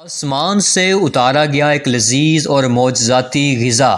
آسمان سے اتارا گیا ایک لذیذ اور معجزاتی غذا۔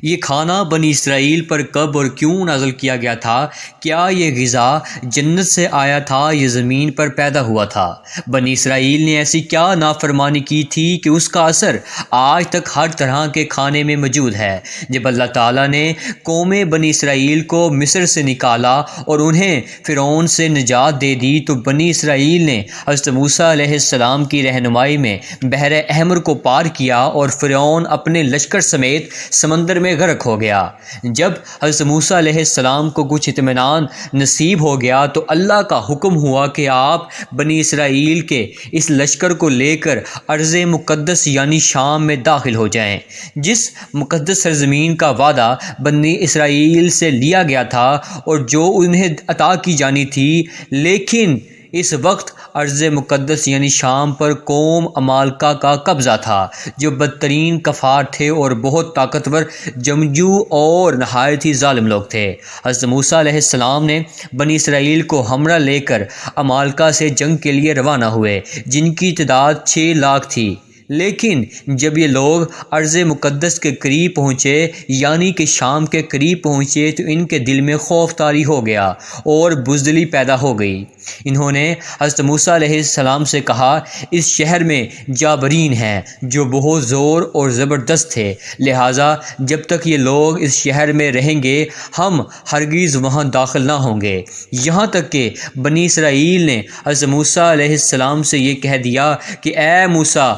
یہ کھانا بنی اسرائیل پر کب اور کیوں نازل کیا گیا تھا؟ کیا یہ غذا جنت سے آیا تھا یا زمین پر پیدا ہوا تھا؟ بنی اسرائیل نے ایسی کیا نافرمانی کی تھی کہ اس کا اثر آج تک ہر طرح کے کھانے میں موجود ہے؟ جب اللہ تعالیٰ نے قوم بنی اسرائیل کو مصر سے نکالا اور انہیں فرعون سے نجات دے دی تو بنی اسرائیل نے حضرت موسیٰ علیہ السلام کی رہنمائی میں بحر احمر کو پار کیا اور فرعون اپنے لشکر سمیت سمندر میں غرق ہو گیا۔ جب حضرت موسیٰ علیہ السلام کو کچھ اطمینان نصیب ہو گیا تو اللہ کا حکم ہوا کہ آپ بنی اسرائیل کے اس لشکر کو لے کر ارض مقدس یعنی شام میں داخل ہو جائیں، جس مقدس سرزمین کا وعدہ بنی اسرائیل سے لیا گیا تھا اور جو انہیں عطا کی جانی تھی۔ لیکن اس وقت ارض مقدس یعنی شام پر قوم عمالقہ کا قبضہ تھا، جو بدترین کفار تھے اور بہت طاقتور جنگجو اور نہایت ہی ظالم لوگ تھے۔ حضرت موسیٰ علیہ السلام نے بنی اسرائیل کو ہمراہ لے کر عمالقہ سے جنگ کے لیے روانہ ہوئے، جن کی تعداد 6 لاکھ تھی۔ لیکن جب یہ لوگ ارض مقدس کے قریب پہنچے یعنی کہ شام کے قریب پہنچے تو ان کے دل میں خوف طاری ہو گیا اور بزدلی پیدا ہو گئی۔ انہوں نے حضرت موسیٰ علیہ السلام سے کہا، اس شہر میں جابرین ہیں جو بہت زور اور زبردست تھے، لہٰذا جب تک یہ لوگ اس شہر میں رہیں گے ہم ہرگز وہاں داخل نہ ہوں گے۔ یہاں تک کہ بنی اسرائیل نے حضرت موسیٰ علیہ السلام سے یہ کہہ دیا کہ اے موسیٰ،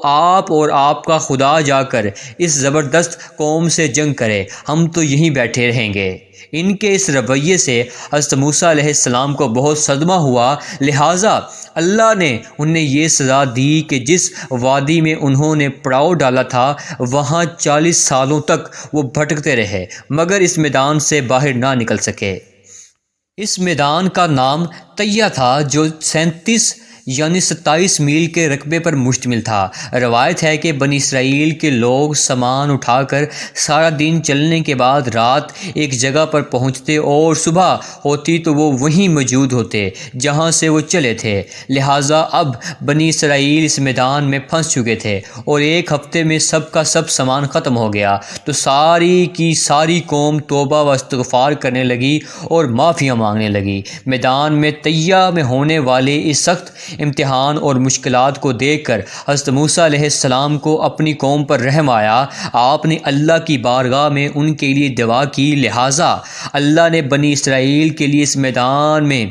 آپ اور آپ کا خدا جا کر اس زبردست قوم سے جنگ کرے، ہم تو یہیں بیٹھے رہیں گے۔ ان کے اس رویے سے حضرت موسیٰ علیہ السلام کو بہت صدمہ ہوا، لہٰذا اللہ نے انہیں یہ سزا دی کہ جس وادی میں انہوں نے پڑاؤ ڈالا تھا وہاں 40 سالوں تک وہ بھٹکتے رہے مگر اس میدان سے باہر نہ نکل سکے۔ اس میدان کا نام طیہ تھا جو 37 یعنی 27 میل کے رقبے پر مشتمل تھا۔ روایت ہے کہ بنی اسرائیل کے لوگ سامان اٹھا کر سارا دن چلنے کے بعد رات ایک جگہ پر پہنچتے اور صبح ہوتی تو وہ وہیں موجود ہوتے جہاں سے وہ چلے تھے، لہٰذا اب بنی اسرائیل اس میدان میں پھنس چکے تھے اور ایک ہفتے میں سب کا سب سامان ختم ہو گیا تو ساری کی ساری قوم توبہ و استغفار کرنے لگی اور معافیاں مانگنے لگی۔ میدان میں طیہ میں ہونے والے اس سخت امتحان اور مشکلات کو دیکھ کر حضرت موسیٰ علیہ السلام کو اپنی قوم پر رحم آیا۔ آپ نے اللہ کی بارگاہ میں ان کے لیے دعا کی، لہٰذا اللہ نے بنی اسرائیل کے لیے اس میدان میں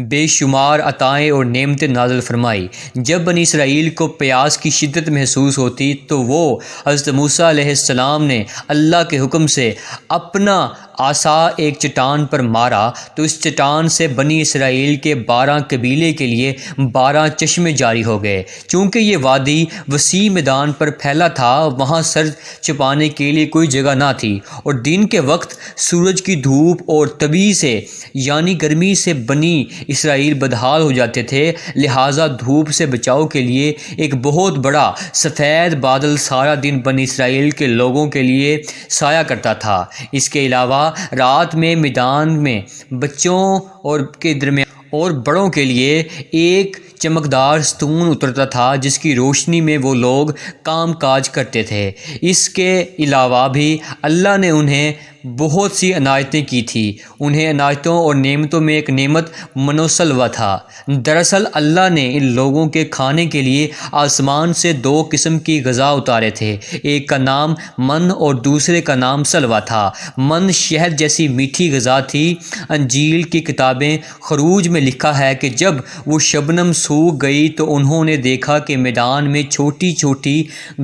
بے شمار عطائیں اور نعمتیں نازل فرمائی۔ جب بنی اسرائیل کو پیاس کی شدت محسوس ہوتی تو وہ حضرت موسیٰ علیہ السلام نے اللہ کے حکم سے اپنا عصا ایک چٹان پر مارا تو اس چٹان سے بنی اسرائیل کے 12 قبیلے کے لیے 12 چشمے جاری ہو گئے۔ چونکہ یہ وادی وسیع میدان پر پھیلا تھا، وہاں سر چھپانے کے لیے کوئی جگہ نہ تھی اور دن کے وقت سورج کی دھوپ اور تبی سے یعنی گرمی سے بنی اسرائیل بدحال ہو جاتے تھے، لہٰذا دھوپ سے بچاؤ کے لیے ایک بہت بڑا سفید بادل سارا دن بنی اسرائیل کے لوگوں کے لیے سایہ کرتا تھا۔ اس کے علاوہ رات میں میدان میں بچوں اور کے درمیان اور بڑوں کے لیے ایک چمکدار ستون اترتا تھا جس کی روشنی میں وہ لوگ کام کاج کرتے تھے۔ اس کے علاوہ بھی اللہ نے انہیں بہت سی عنایتیں کی تھی۔ انہیں عنایتوں اور نعمتوں میں ایک نعمت من و سلوہ تھا۔ دراصل اللہ نے ان لوگوں کے کھانے کے لیے آسمان سے 2 قسم کی غذا اتارے تھے، ایک کا نام من اور دوسرے کا نام سلوہ تھا۔ من شہد جیسی میٹھی غذا تھی۔ انجیل کی کتابیں خروج میں لکھا ہے کہ جب وہ شبنم سوکھ گئی تو انہوں نے دیکھا کہ میدان میں چھوٹی چھوٹی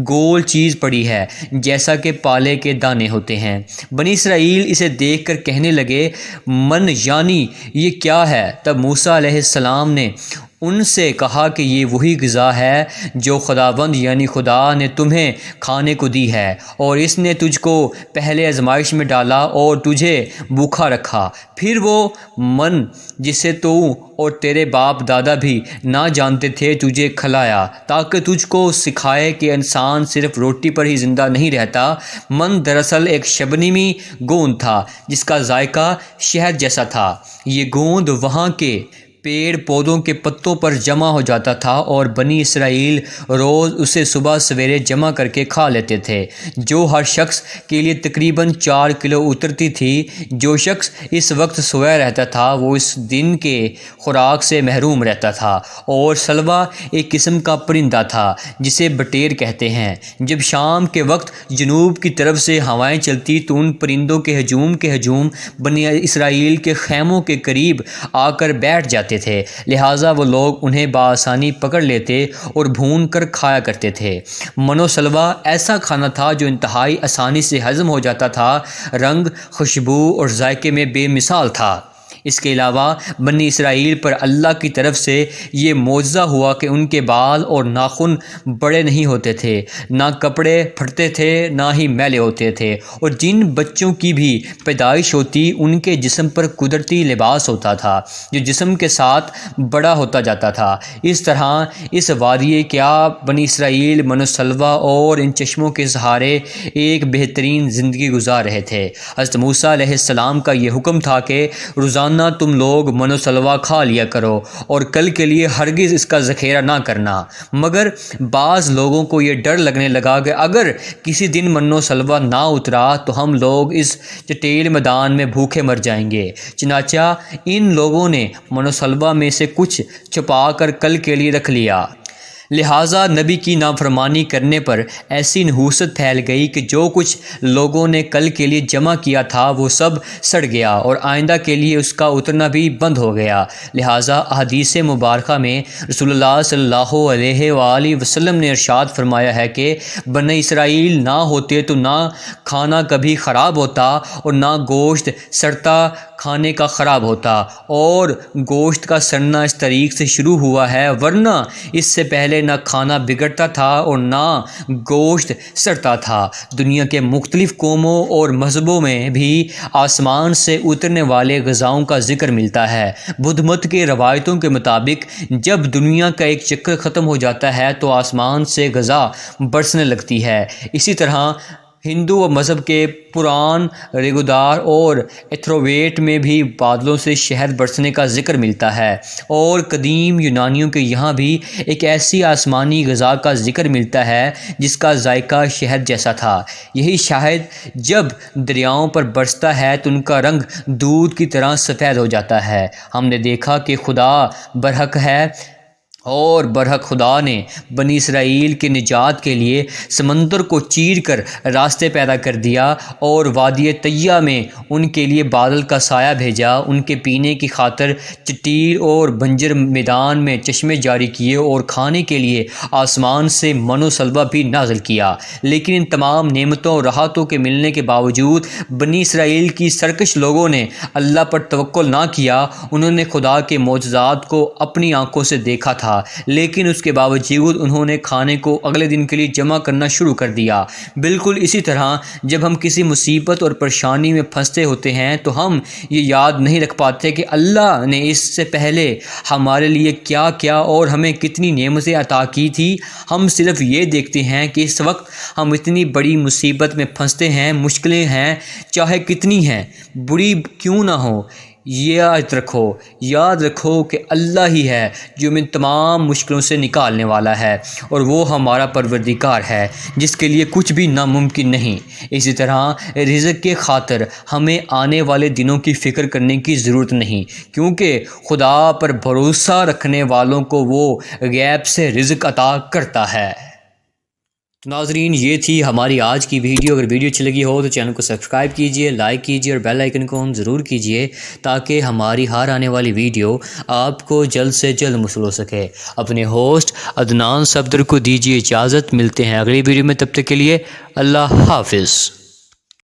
گول چیز پڑی ہے جیسا کہ پالے کے دانے ہوتے ہیں۔ بنی اسرائیل اسے دیکھ کر کہنے لگے، من یعنی یہ کیا ہے؟ تب موسیٰ علیہ السلام نے ان سے کہا کہ یہ وہی غذا ہے جو خداوند یعنی خدا نے تمہیں کھانے کو دی ہے، اور اس نے تجھ کو پہلے آزمائش میں ڈالا اور تجھے بھوکا رکھا، پھر وہ من جسے تو اور تیرے باپ دادا بھی نہ جانتے تھے تجھے کھلایا، تاکہ تجھ کو سکھائے کہ انسان صرف روٹی پر ہی زندہ نہیں رہتا۔ من دراصل ایک شبنمی گوند تھا جس کا ذائقہ شہد جیسا تھا۔ یہ گوند وہاں کے پیڑ پودوں کے پتوں پر جمع ہو جاتا تھا اور بنی اسرائیل روز اسے صبح سویرے جمع کر کے کھا لیتے تھے، جو ہر شخص کے لیے تقریباً 4 کلو اترتی تھی۔ جو شخص اس وقت سویا رہتا تھا وہ اس دن کے خوراک سے محروم رہتا تھا۔ اور سلوا ایک قسم کا پرندہ تھا جسے بٹیر کہتے ہیں۔ جب شام کے وقت جنوب کی طرف سے ہوائیں چلتی تو ان پرندوں کے ہجوم بنی اسرائیل کے خیموں کے قریب آ کر بیٹھ جاتے تھے، لہٰذا وہ لوگ انہیں بآسانی پکڑ لیتے اور بھون کر کھایا کرتے تھے۔ من و سلوا ایسا کھانا تھا جو انتہائی آسانی سے ہضم ہو جاتا تھا، رنگ، خوشبو اور ذائقے میں بے مثال تھا۔ اس کے علاوہ بنی اسرائیل پر اللہ کی طرف سے یہ معجزہ ہوا کہ ان کے بال اور ناخن بڑے نہیں ہوتے تھے، نہ کپڑے پھٹتے تھے، نہ ہی میلے ہوتے تھے، اور جن بچوں کی بھی پیدائش ہوتی ان کے جسم پر قدرتی لباس ہوتا تھا جو جسم کے ساتھ بڑا ہوتا جاتا تھا۔ اس طرح اس وادی کیا بنی اسرائیل من و سلوا اور ان چشموں کے سہارے ایک بہترین زندگی گزار رہے تھے۔ حضرت موسیٰ علیہ السلام کا یہ حکم تھا کہ روزانہ تم لوگ من و سلوا کھا لیا کرو اور کل کے لیے ہرگز اس کا ذخیرہ نہ کرنا۔ مگر بعض لوگوں کو یہ ڈر لگنے لگا کہ اگر کسی دن من و سلوا نہ اترا تو ہم لوگ اس چٹیل میدان میں بھوکے مر جائیں گے۔ چنانچہ ان لوگوں نے من و سلوا میں سے کچھ چھپا کر کل کے لیے رکھ لیا، لہٰذا نبی کی نافرمانی کرنے پر ایسی نحوست پھیل گئی کہ جو کچھ لوگوں نے کل کے لیے جمع کیا تھا وہ سب سڑ گیا اور آئندہ کے لیے اس کا اترنا بھی بند ہو گیا۔ لہٰذا احادیث مبارکہ میں رسول اللہ صلی اللہ علیہ وآلہ وسلم نے ارشاد فرمایا ہے کہ بنی اسرائیل نہ ہوتے تو نہ کھانا کبھی خراب ہوتا اور نہ گوشت سڑتا کھانے کا خراب ہوتا، اور گوشت کا سڑنا اس طریق سے شروع ہوا ہے، ورنہ اس سے پہلے نہ کھانا بگڑتا تھا اور نہ گوشت سڑتا تھا۔ دنیا کے مختلف قوموں اور مذہبوں میں بھی آسمان سے اترنے والے غذاؤں کا ذکر ملتا ہے۔ بدھ مت کے روایتوں کے مطابق جب دنیا کا ایک چکر ختم ہو جاتا ہے تو آسمان سے غذا برسنے لگتی ہے۔ اسی طرح ہندو مذہب کے پران ریگودار اور ایتھروویٹ میں بھی بادلوں سے شہد برسنے کا ذکر ملتا ہے، اور قدیم یونانیوں کے یہاں بھی ایک ایسی آسمانی غذا کا ذکر ملتا ہے جس کا ذائقہ شہد جیسا تھا۔ یہی شہد جب دریاؤں پر برستا ہے تو ان کا رنگ دودھ کی طرح سفید ہو جاتا ہے۔ ہم نے دیکھا کہ خدا برحق ہے، اور برحق خدا نے بنی اسرائیل کے نجات کے لیے سمندر کو چیر کر راستے پیدا کر دیا اور وادی طیہ میں ان کے لیے بادل کا سایہ بھیجا، ان کے پینے کی خاطر چٹیل اور بنجر میدان میں چشمے جاری کیے اور کھانے کے لیے آسمان سے من و سلوا بھی نازل کیا۔ لیکن ان تمام نعمتوں اور راحتوں کے ملنے کے باوجود بنی اسرائیل کی سرکش لوگوں نے اللہ پر توکل نہ کیا۔ انہوں نے خدا کے معجزات کو اپنی آنکھوں سے دیکھا تھا، لیکن اس کے باوجود انہوں نے کھانے کو اگلے دن کے لیے جمع کرنا شروع کر دیا۔ بالکل اسی طرح جب ہم کسی مصیبت اور پریشانی میں پھنسے ہوتے ہیں تو ہم یہ یاد نہیں رکھ پاتے کہ اللہ نے اس سے پہلے ہمارے لیے کیا کیا اور ہمیں کتنی نعمتیں عطا کی تھی۔ ہم صرف یہ دیکھتے ہیں کہ اس وقت ہم اتنی بڑی مصیبت میں پھنستے ہیں، مشکلیں ہیں چاہے کتنی ہیں، بری کیوں نہ ہو۔ یاد رکھو کہ اللہ ہی ہے جو ہمیں تمام مشکلوں سے نکالنے والا ہے، اور وہ ہمارا پروردگار ہے جس کے لیے کچھ بھی ناممکن نہیں۔ اسی طرح رزق کے خاطر ہمیں آنے والے دنوں کی فکر کرنے کی ضرورت نہیں، کیونکہ خدا پر بھروسہ رکھنے والوں کو وہ غیب سے رزق عطا کرتا ہے۔ ناظرین، یہ تھی ہماری آج کی ویڈیو۔ اگر ویڈیو اچھی لگی ہو تو چینل کو سبسکرائب کیجئے، لائک کیجئے اور بیل آئیکن کو ضرور کیجئے تاکہ ہماری ہر آنے والی ویڈیو آپ کو جلد سے جلد موصول ہو سکے۔ اپنے ہوسٹ عدنان صفدر کو دیجئے اجازت، ملتے ہیں اگلی ویڈیو میں، تب تک کے لیے اللہ حافظ۔